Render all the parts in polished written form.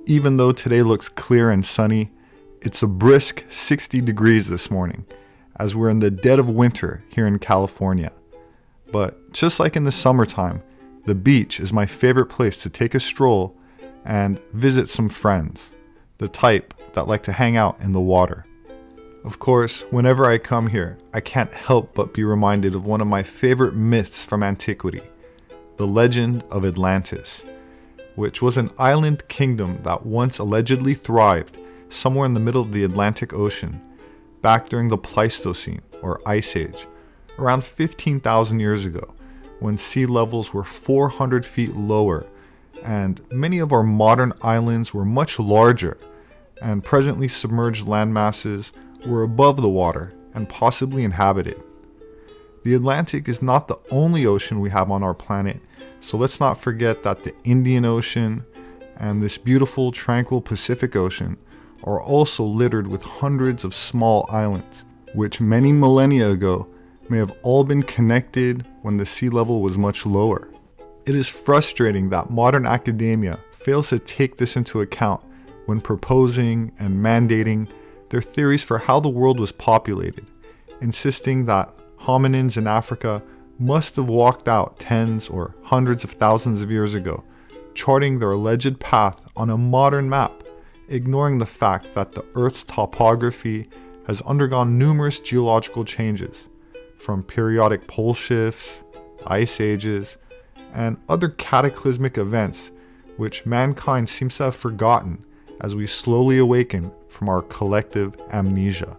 even though today looks clear and sunny, it's a brisk 60 degrees this morning, as we're in the dead of winter here in California. But just like in the summertime, the beach is my favorite place to take a stroll and visit some friends, the type that like to hang out in the water. Of course, whenever I come here, I can't help but be reminded of one of my favorite myths from antiquity, the legend of Atlantis, which was an island kingdom that once allegedly thrived somewhere in the middle of the Atlantic Ocean, back during the Pleistocene, or Ice Age, around 15,000 years ago, when sea levels were 400 feet lower, and many of our modern islands were much larger, and presently submerged landmasses were above the water and possibly inhabited. The Atlantic is not the only ocean we have on our planet, so let's not forget that the Indian Ocean and this beautiful, tranquil Pacific Ocean are also littered with hundreds of small islands, which many millennia ago may have all been connected when the sea level was much lower. It is frustrating that modern academia fails to take this into account when proposing and mandating their theories for how the world was populated, insisting that hominins in Africa must have walked out tens or hundreds of thousands of years ago, charting their alleged path on a modern map, ignoring the fact that the Earth's topography has undergone numerous geological changes, from periodic pole shifts, ice ages, and other cataclysmic events which mankind seems to have forgotten as we slowly awaken from our collective amnesia.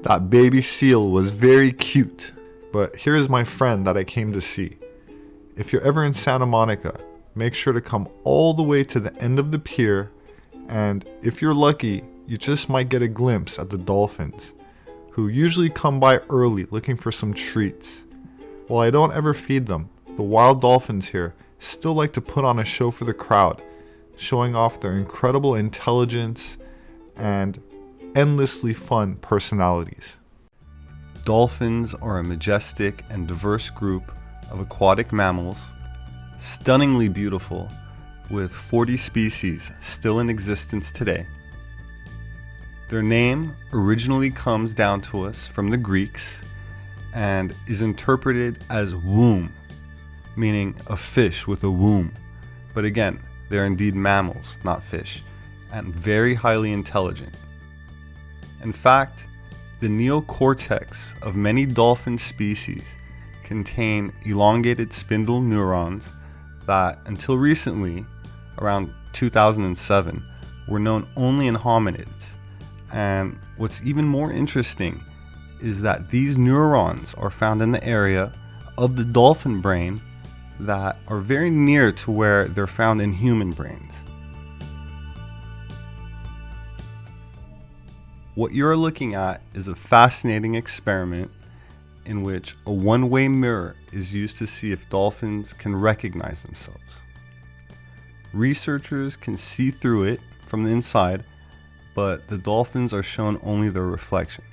That baby seal was very cute, but here's my friend that I came to see. If you're ever in Santa Monica, make sure to come all the way to the end of the pier, and if you're lucky, you just might get a glimpse at the dolphins, who usually come by early looking for some treats. While I don't ever feed them, the wild dolphins here still like to put on a show for the crowd, showing off their incredible intelligence and endlessly fun personalities. Dolphins are a majestic and diverse group of aquatic mammals, stunningly beautiful, with 40 species still in existence today. Their name originally comes down to us from the Greeks and is interpreted as womb, meaning a fish with a womb. But again, they're indeed mammals, not fish, and very highly intelligent. In fact, the neocortex of many dolphin species contain elongated spindle neurons that, until recently, around 2007, were known only in hominids. And what's even more interesting is that these neurons are found in the area of the dolphin brain that are very near to where they're found in human brains. What you're looking at is a fascinating experiment in which a one-way mirror is used to see if dolphins can recognize themselves. Researchers can see through it from the inside, but the dolphins are shown only their reflections.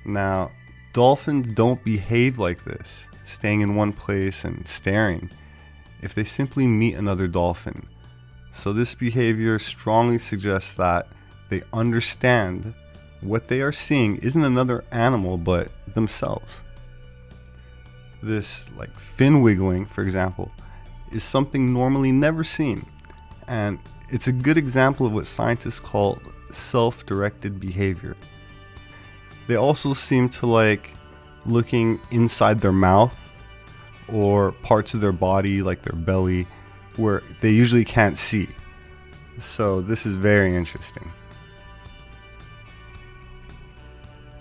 Now, dolphins don't behave like this, staying in one place and staring, if they simply meet another dolphin. So this behavior strongly suggests that they understand what they are seeing isn't another animal but themselves. This, like fin wiggling, for example, is something normally never seen, and it's a good example of what scientists call self-directed behavior. They also seem to like looking inside their mouth or parts of their body like their belly where they usually can't see. So this is very interesting.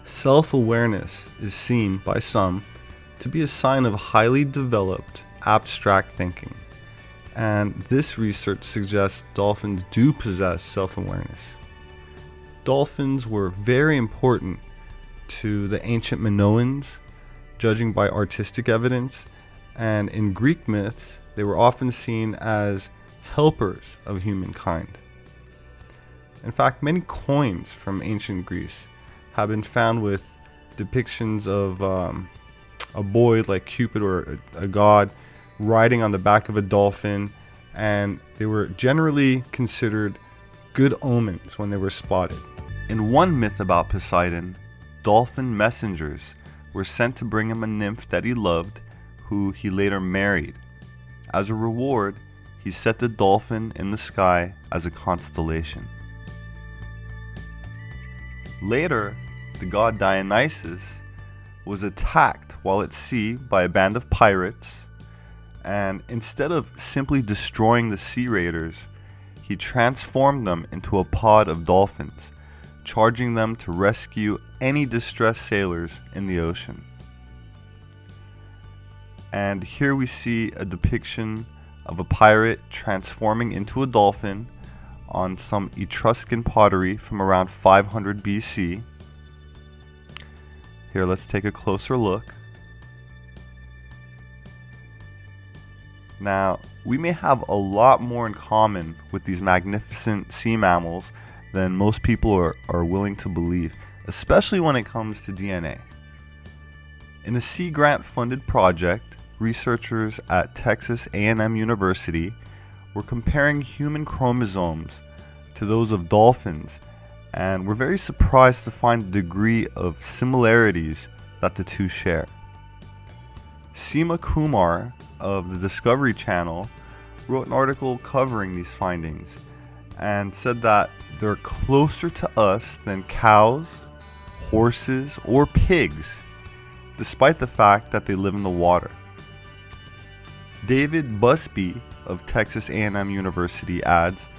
Self-awareness is seen by some to be a sign of highly developed abstract thinking. And this research suggests dolphins do possess self-awareness. Dolphins were very important to the ancient Minoans, judging by artistic evidence, and in Greek myths, they were often seen as helpers of humankind. In fact, many coins from ancient Greece have been found with depictions of a boy like Cupid or a god riding on the back of a dolphin, and they were generally considered good omens when they were spotted. In one myth about Poseidon, dolphin messengers were sent to bring him a nymph that he loved, who he later married. As a reward, he set the dolphin in the sky as a constellation. Later, the god Dionysus was attacked while at sea by a band of pirates, and instead of simply destroying the sea raiders, he transformed them into a pod of dolphins, charging them to rescue any distressed sailors in the ocean. And here we see a depiction of a pirate transforming into a dolphin on some Etruscan pottery from around 500 BC. Here, let's take a closer look. Now, we may have a lot more in common with these magnificent sea mammals than most people are willing to believe, especially when it comes to DNA. In a Sea Grant-funded project, researchers at Texas A&M University were comparing human chromosomes to those of dolphins, and were very surprised to find the degree of similarities that the two share. Seema Kumar of the Discovery Channel wrote an article covering these findings and said that they're closer to us than cows, horses, or pigs, despite the fact that they live in the water. David Busby of Texas A&M University adds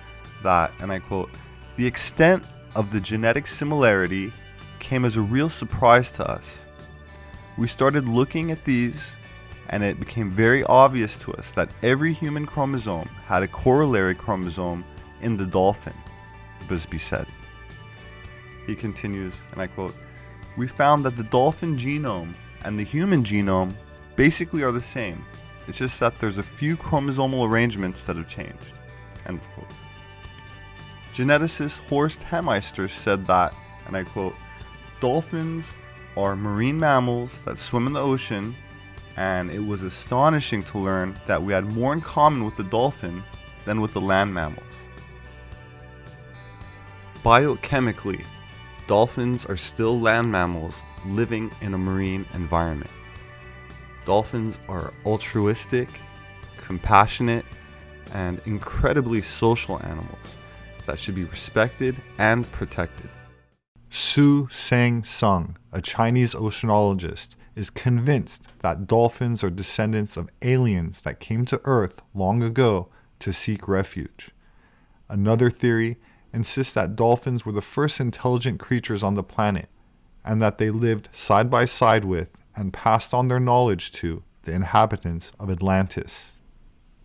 that, and I quote, "The extent of the genetic similarity came as a real surprise to us. We started looking at these, and it became very obvious to us that every human chromosome had a corollary chromosome in the dolphin," Busby said. He continues, and I quote, "We found that the dolphin genome and the human genome basically are the same. It's just that there's a few chromosomal arrangements that have changed." End of quote. Geneticist Horst Hemeister said that, and I quote, "Dolphins are marine mammals that swim in the ocean, and it was astonishing to learn that we had more in common with the dolphin than with the land mammals." Biochemically, dolphins are still land mammals living in a marine environment. Dolphins are altruistic, compassionate, and incredibly social animals that should be respected and protected. Su Sang-sung, a Chinese oceanologist, is convinced that dolphins are descendants of aliens that came to Earth long ago to seek refuge. Another theory insists that dolphins were the first intelligent creatures on the planet, and that they lived side by side with and passed on their knowledge to the inhabitants of Atlantis.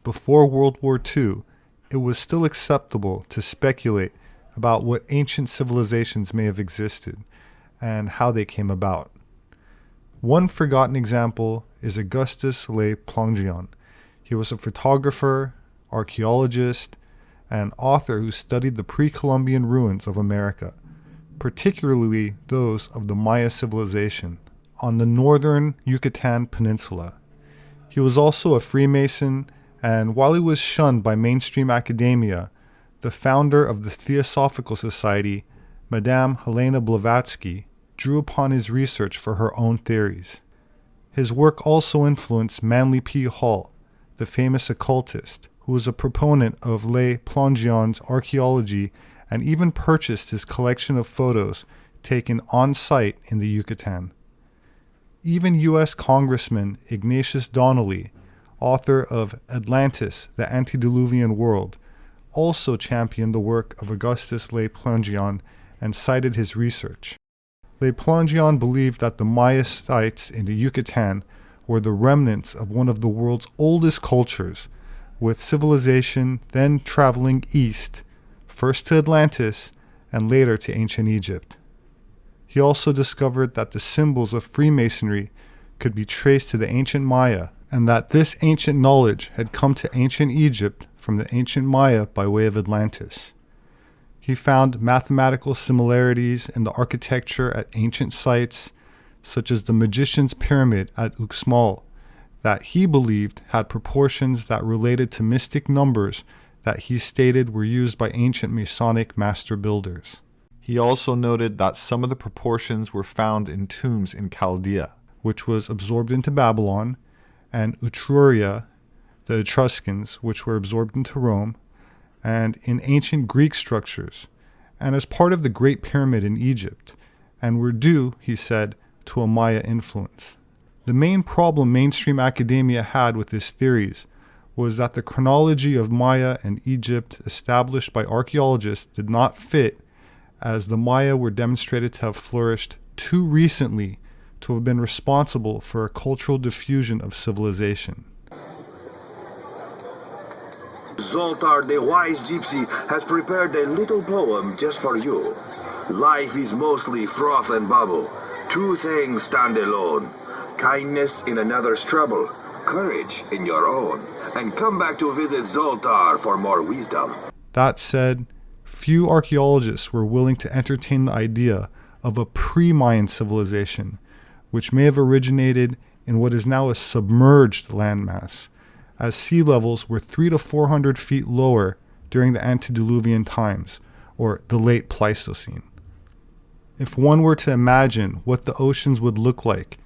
Before World War II, it was still acceptable to speculate about what ancient civilizations may have existed and how they came about. One forgotten example is Augustus Le Plongeon. He was a photographer, archaeologist, and author who studied the pre-Columbian ruins of America, particularly those of the Maya civilization on the northern Yucatan Peninsula. He was also a Freemason, and while he was shunned by mainstream academia, the founder of the Theosophical Society, Madame Helena Blavatsky, drew upon his research for her own theories. His work also influenced Manly P. Hall, the famous occultist, who was a proponent of Le Plongion's archaeology and even purchased his collection of photos taken on site in the Yucatan. Even U.S. Congressman Ignatius Donnelly, author of Atlantis, the Antediluvian World, also championed the work of Augustus Le Plongeon and cited his research. Le Plongeon believed that the Maya sites in the Yucatan were the remnants of one of the world's oldest cultures, with civilization then traveling east, first to Atlantis and later to ancient Egypt. He also discovered that the symbols of Freemasonry could be traced to the ancient Maya, and that this ancient knowledge had come to ancient Egypt from the ancient Maya by way of Atlantis. He found mathematical similarities in the architecture at ancient sites, such as the Magician's Pyramid at Uxmal, that he believed had proportions that related to mystic numbers that he stated were used by ancient Masonic master builders. He also noted that some of the proportions were found in tombs in Chaldea, which was absorbed into Babylon, and Etruria, the Etruscans, which were absorbed into Rome, and in ancient Greek structures, and as part of the Great Pyramid in Egypt, and were due, he said, to a Maya influence. The main problem mainstream academia had with his theories was that the chronology of Maya and Egypt established by archaeologists did not fit, as the Maya were demonstrated to have flourished too recently to have been responsible for a cultural diffusion of civilization. Zoltar, the wise gypsy, has prepared a little poem just for you. Life is mostly froth and bubble. Two things stand alone: kindness in another's trouble, courage in your own. And come back to visit Zoltar for more wisdom. That said, few archaeologists were willing to entertain the idea of a pre-Mayan civilization, which may have originated in what is now a submerged landmass, as sea levels were 300 to 400 feet lower during the Antediluvian times, or the late Pleistocene. If one were to imagine what the oceans would look like,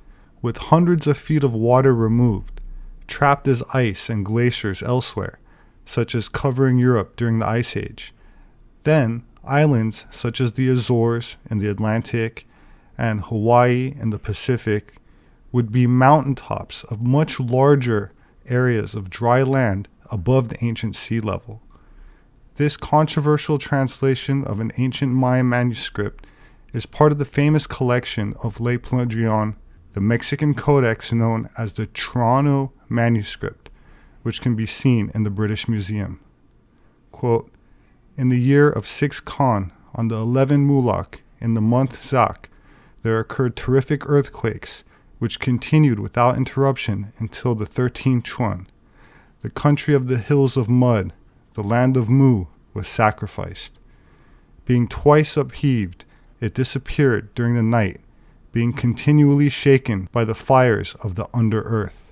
with hundreds of feet of water removed, trapped as ice and glaciers elsewhere, such as covering Europe during the Ice Age, then islands such as the Azores in the Atlantic and Hawaii in the Pacific would be mountaintops of much larger areas of dry land above the ancient sea level. This controversial translation of an ancient Mayan manuscript is part of the famous collection of Le Plongeon, the Mexican codex known as the Toronto manuscript, which can be seen in the British Museum. Quote, "In the year of 6 Khan, on the 11 Mulak, in the month Zak, there occurred terrific earthquakes, which continued without interruption until the 13th Chuan. The country of the hills of mud, the land of Mu, was sacrificed. Being twice upheaved, it disappeared during the night, being continually shaken by the fires of the under earth.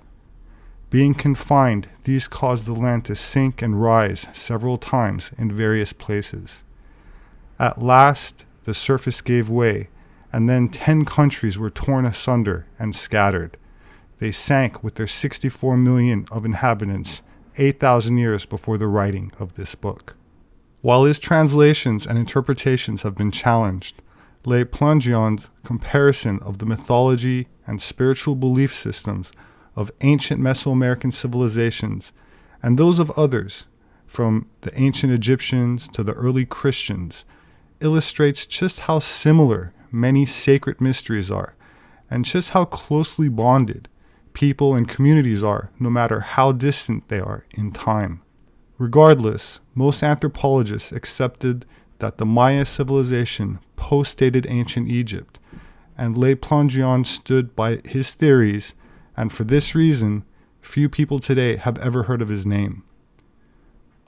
Being confined, these caused the land to sink and rise several times in various places. At last, the surface gave way, and then 10 countries were torn asunder and scattered. They sank with their 64 million of inhabitants 8,000 years before the writing of this book." While his translations and interpretations have been challenged, Le Plongion's comparison of the mythology and spiritual belief systems of ancient Mesoamerican civilizations and those of others, from the ancient Egyptians to the early Christians, illustrates just how similar many sacred mysteries are, and just how closely bonded people and communities are, no matter how distant they are in time. Regardless, most anthropologists accepted that the Maya civilization postdated ancient Egypt, and Le Plongeon stood by his theories, and for this reason, few people today have ever heard of his name.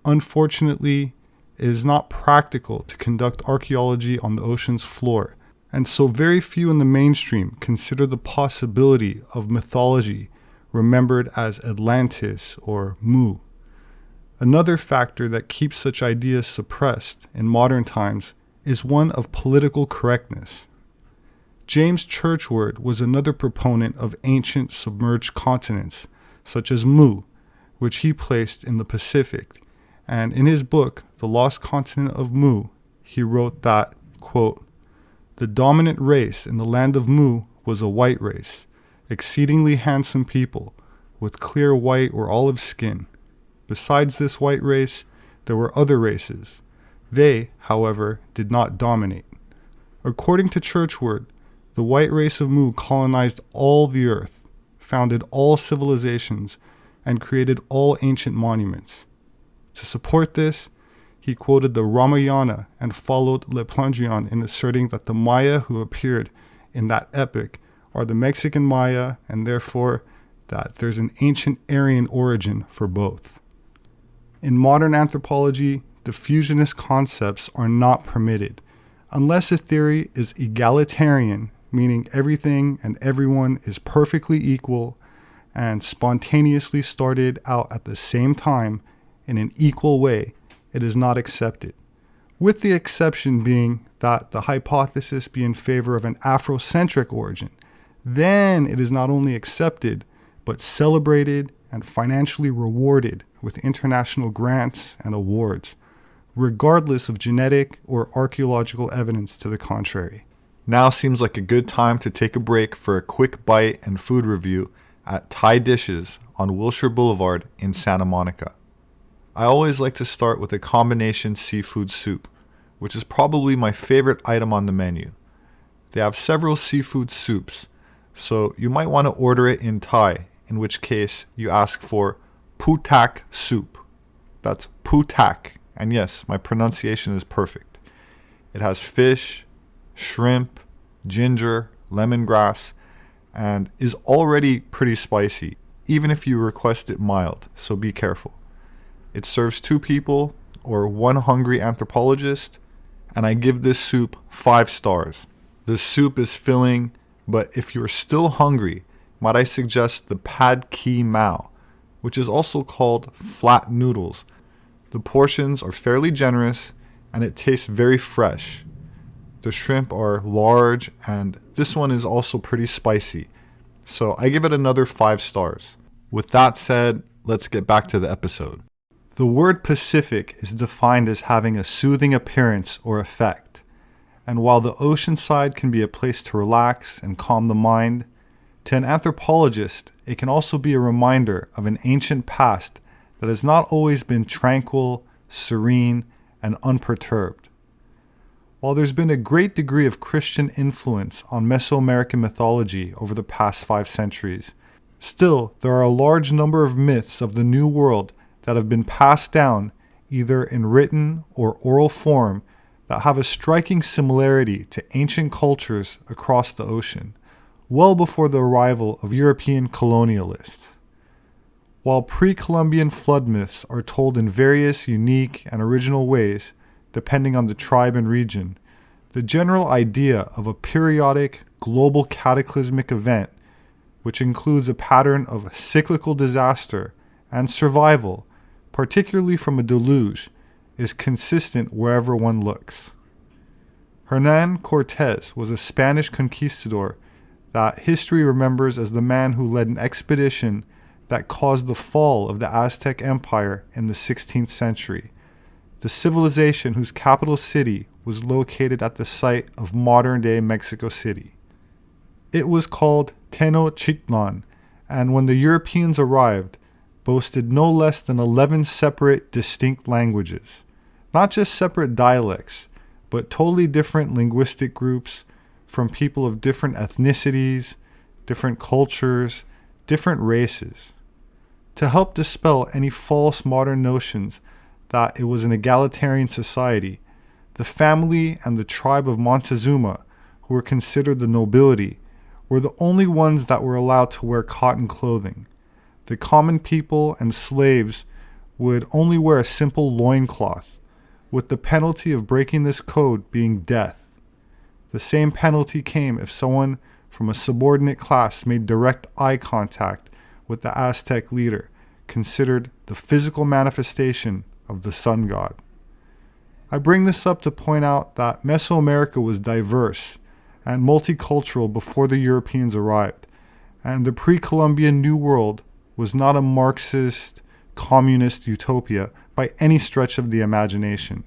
Unfortunately, it is not practical to conduct archaeology on the ocean's floor, and so very few in the mainstream consider the possibility of mythology remembered as Atlantis or Mu. Another factor that keeps such ideas suppressed in modern times is one of political correctness. James Churchward was another proponent of ancient submerged continents, such as Mu, which he placed in the Pacific, and in his book, The Lost Continent of Mu, he wrote that, quote, "The dominant race in the land of Mu was a white race, exceedingly handsome people, with clear white or olive skin. Besides this white race, there were other races. They, however, did not dominate." According to Churchward, the white race of Mu colonized all the earth, founded all civilizations and created all ancient monuments. To support this, he quoted the Ramayana and followed Le Plongeon in asserting that the Maya who appeared in that epic are the Mexican Maya, and therefore that there's an ancient Aryan origin for both. In modern anthropology, diffusionist concepts are not permitted, unless a theory is egalitarian, meaning everything and everyone is perfectly equal and spontaneously started out at the same time in an equal way. It is not accepted, with the exception being that the hypothesis be in favor of an Afrocentric origin. Then it is not only accepted, but celebrated and financially rewarded with international grants and awards, regardless of genetic or archaeological evidence to the contrary. Now seems like a good time to take a break for a quick bite and food review at Thai Dishes on Wilshire Boulevard in Santa Monica. I always like to start with a combination seafood soup, which is probably my favorite item on the menu. They have several seafood soups, so you might want to order it in Thai, in which case you ask for putak soup. That's putak, and yes, my pronunciation is perfect. It has fish, shrimp, ginger, lemongrass, and is already pretty spicy, even if you request it mild, so be careful. It serves 2 people or 1 hungry anthropologist, and I give this soup 5 stars. The soup is filling, but if you're still hungry, might I suggest the pad ki mao, which is also called flat noodles. The portions are fairly generous, and it tastes very fresh. The shrimp are large, and this one is also pretty spicy, so I give it another 5 stars. With that said, let's get back to the episode. The word Pacific is defined as having a soothing appearance or effect, and while the ocean side can be a place to relax and calm the mind, to an anthropologist, it can also be a reminder of an ancient past that has not always been tranquil, serene, and unperturbed. While there's been a great degree of Christian influence on Mesoamerican mythology over the past 5 centuries, still there are a large number of myths of the New World that have been passed down either in written or oral form that have a striking similarity to ancient cultures across the ocean, well before the arrival of European colonialists. While pre-Columbian flood myths are told in various unique and original ways, depending on the tribe and region, the general idea of a periodic global cataclysmic event, which includes a pattern of cyclical disaster and survival, particularly from a deluge, is consistent wherever one looks. Hernán Cortés was a Spanish conquistador that history remembers as the man who led an expedition that caused the fall of the Aztec Empire in the 16th century, the civilization whose capital city was located at the site of modern-day Mexico City. It was called Tenochtitlan, and when the Europeans arrived, boasted no less than 11 separate distinct languages, not just separate dialects, but totally different linguistic groups from people of different ethnicities, different cultures, different races. To help dispel any false modern notions that it was an egalitarian society, the family and the tribe of Montezuma, who were considered the nobility, were the only ones that were allowed to wear cotton clothing. The common people and slaves would only wear a simple loincloth, with the penalty of breaking this code being death. The same penalty came if someone from a subordinate class made direct eye contact with the Aztec leader, considered the physical manifestation of the sun god. I bring this up to point out that Mesoamerica was diverse and multicultural before the Europeans arrived, and the pre-Columbian New World was not a Marxist, communist utopia by any stretch of the imagination.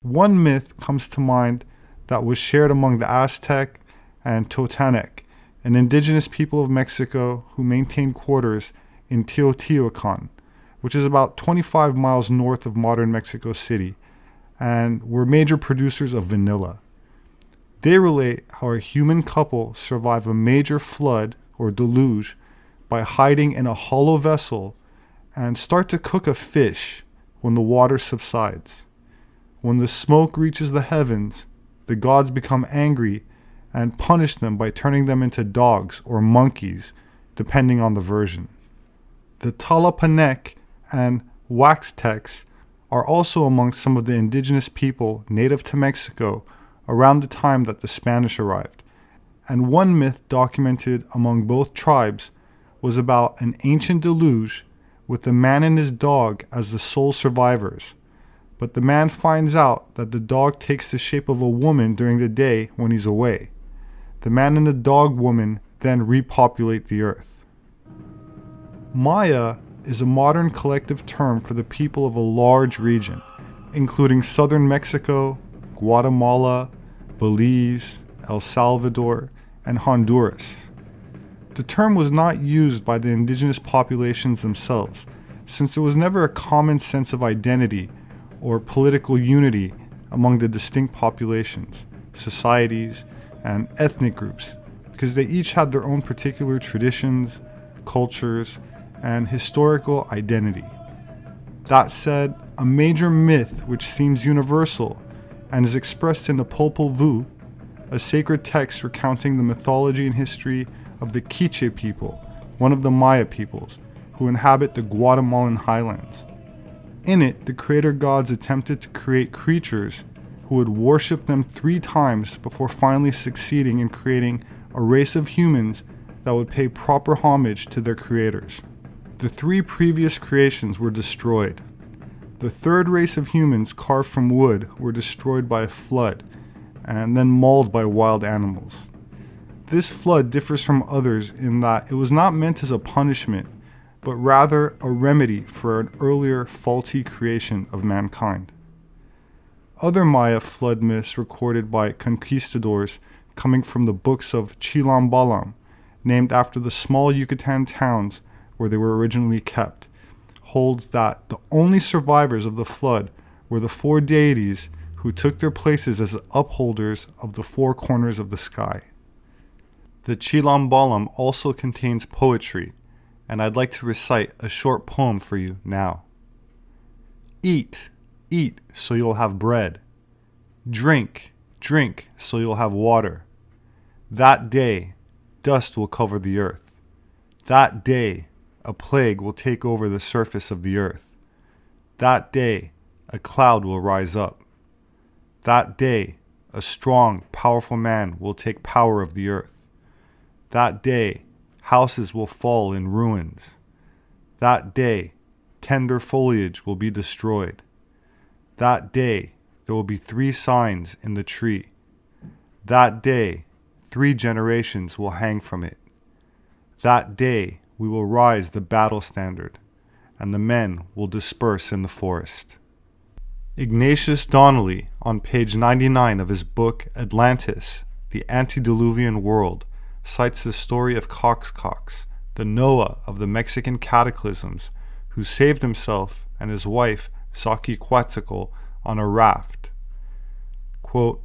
One myth comes to mind that was shared among the Aztec and Totonac, an indigenous people of Mexico who maintained quarters in Teotihuacan, which is about 25 miles north of modern Mexico City, and were major producers of vanilla. They relate how a human couple survived a major flood or deluge by hiding in a hollow vessel and start to cook a fish when the water subsides. When the smoke reaches the heavens, the gods become angry and punish them by turning them into dogs or monkeys, depending on the version. The Talapanek and Waxtecs are also amongst some of the indigenous people native to Mexico around the time that the Spanish arrived, and one myth documented among both tribes was about an ancient deluge with the man and his dog as the sole survivors. But the man finds out that the dog takes the shape of a woman during the day when he's away. The man and the dog woman then repopulate the earth. Maya is a modern collective term for the people of a large region, including southern Mexico, Guatemala, Belize, El Salvador, and Honduras. The term was not used by the indigenous populations themselves, since there was never a common sense of identity or political unity among the distinct populations, societies, and ethnic groups, because they each had their own particular traditions, cultures, and historical identity. That said, a major myth which seems universal and is expressed in the Popol Vuh, a sacred text recounting the mythology and history of the Quiche people, one of the Maya peoples, who inhabit the Guatemalan highlands. In it, the creator gods attempted to create creatures who would worship them 3 times before finally succeeding in creating a race of humans that would pay proper homage to their creators. The 3 previous creations were destroyed. The 3rd race of humans carved from wood were destroyed by a flood and then mauled by wild animals. This flood differs from others in that it was not meant as a punishment, but rather a remedy for an earlier faulty creation of mankind. Other Maya flood myths recorded by conquistadors coming from the books of Chilambalam, named after the small Yucatan towns where they were originally kept, holds that the only survivors of the flood were the 4 deities who took their places as upholders of the 4 corners of the sky. The Chilambalam also contains poetry, and I'd like to recite a short poem for you now. Eat, eat, so you'll have bread. Drink, drink, so you'll have water. That day, dust will cover the earth. That day, a plague will take over the surface of the earth. That day, a cloud will rise up. That day, a strong, powerful man will take power of the earth. That day, houses will fall in ruins. That day, tender foliage will be destroyed. That day, there will be 3 signs in the tree. That day, 3 generations will hang from it. That day, we will rise the battle standard, and the men will disperse in the forest. Ignatius Donnelly, on page 99 of his book Atlantis, the Antediluvian World, cites the story of Coxcox, the Noah of the Mexican cataclysms, who saved himself and his wife Xochiquetzalcoatl on a raft. Quote,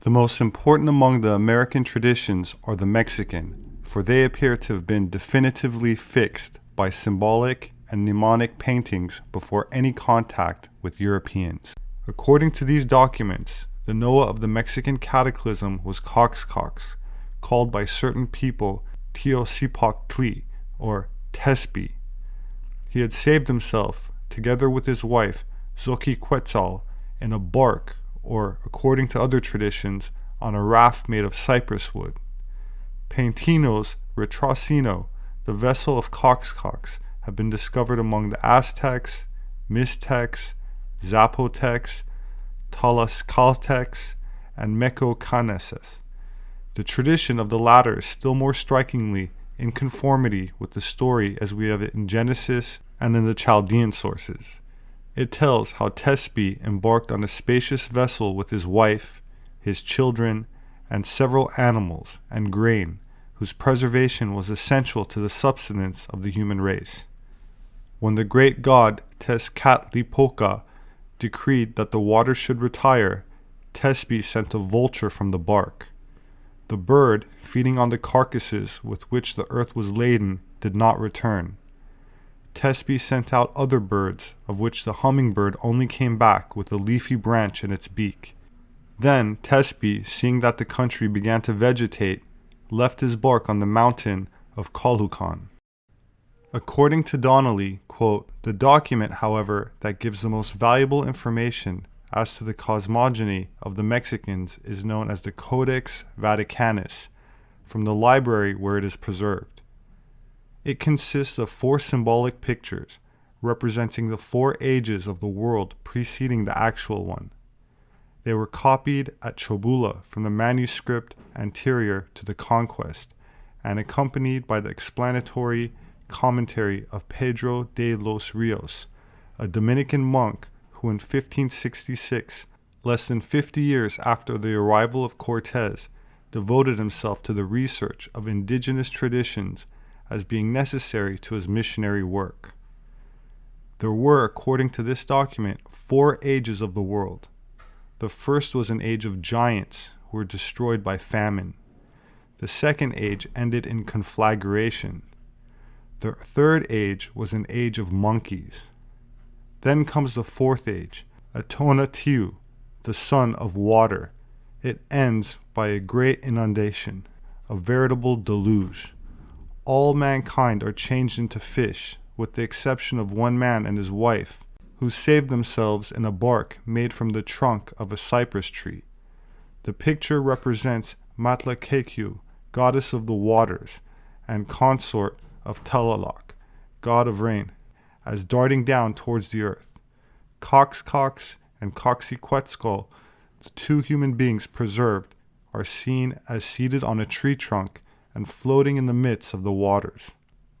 "The most important among the American traditions are the Mexican, for they appear to have been definitively fixed by symbolic and mnemonic paintings before any contact with Europeans. According to these documents, the Noah of the Mexican cataclysm was Coxcox, called by certain people Teocipactli, or Tespi. He had saved himself, together with his wife Xochiquetzal, in a bark, or, according to other traditions, on a raft made of cypress wood. Paintino's Retrocino, the vessel of Coxcox, have been discovered among the Aztecs, Mixtecs, Zapotecs, Tlaxcaltecs, and Mexicaneses. The tradition of the latter is still more strikingly in conformity with the story as we have it in Genesis and in the Chaldean sources. It tells how Tespi embarked on a spacious vessel with his wife, his children, and several animals and grain, whose preservation was essential to the subsistence of the human race. When the great god Tezcatlipoca decreed that the water should retire, Tespi sent a vulture from the bark. The bird, feeding on the carcasses with which the earth was laden, did not return. Tespy sent out other birds, of which the hummingbird only came back with a leafy branch in its beak. Then Tespy, seeing that the country began to vegetate, left his bark on the mountain of Colhucan. According to Donnelly, quote, the document, however, that gives the most valuable information as to the cosmogony of the Mexicans is known as the Codex Vaticanus, from the library where it is preserved. It consists of 4 symbolic pictures representing the 4 ages of the world preceding the actual one. They were copied at Cholula from the manuscript anterior to the conquest and accompanied by the explanatory commentary of Pedro de los Rios, a Dominican monk who in 1566, less than 50 years after the arrival of Cortes, devoted himself to the research of indigenous traditions as being necessary to his missionary work. There were, according to this document, 4 ages of the world. The first was an age of giants who were destroyed by famine. The second age ended in conflagration. The third age was an age of monkeys. Then comes the fourth age, Atonatiu, the son of water. It ends by a great inundation, a veritable deluge. All mankind are changed into fish, with the exception of one man and his wife, who saved themselves in a bark made from the trunk of a cypress tree. The picture represents Matlakekyu, goddess of the waters, and consort of Tlaloc, god of rain, as darting down towards the earth. Coxcox and Coxiquetzal, the 2 human beings preserved, are seen as seated on a tree trunk and floating in the midst of the waters.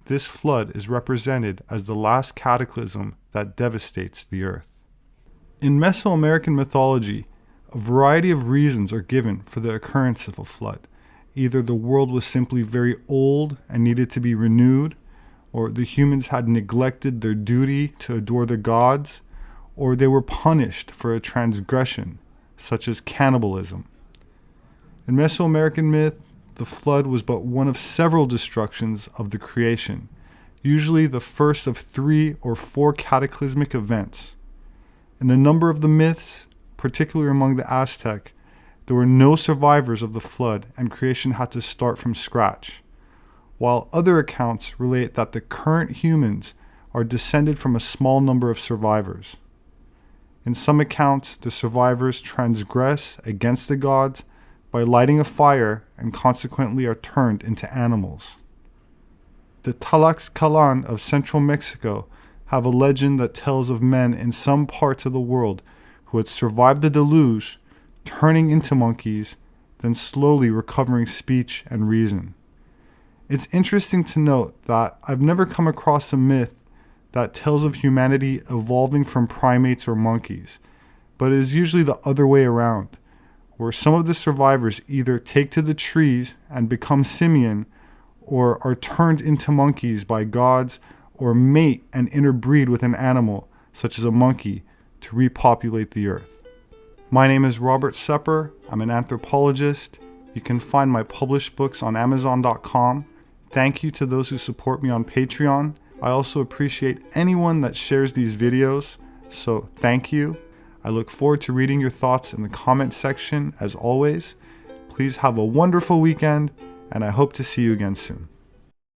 This flood is represented as the last cataclysm that devastates the earth. In Mesoamerican mythology, a variety of reasons are given for the occurrence of a flood. Either the world was simply very old and needed to be renewed, or the humans had neglected their duty to adore the gods, or they were punished for a transgression, such as cannibalism. In Mesoamerican myth, the flood was but one of several destructions of the creation, usually the first of 3 or 4 cataclysmic events. In a number of the myths, particularly among the Aztec, there were no survivors of the flood and creation had to start from scratch, while other accounts relate that the current humans are descended from a small number of survivors. In some accounts, the survivors transgress against the gods by lighting a fire and consequently are turned into animals. The Tlaxcalan of central Mexico have a legend that tells of men in some parts of the world who had survived the deluge, turning into monkeys, then slowly recovering speech and reason. It's interesting to note that I've never come across a myth that tells of humanity evolving from primates or monkeys, but it is usually the other way around, where some of the survivors either take to the trees and become simian, or are turned into monkeys by gods, or mate and interbreed with an animal, such as a monkey, to repopulate the earth. My name is Robert Sepehr. I'm an anthropologist. You can find my published books on Amazon.com. Thank you to those who support me on Patreon. I also appreciate anyone that shares these videos, so thank you. I look forward to reading your thoughts in the comment section as always. Please have a wonderful weekend, and I hope to see you again soon.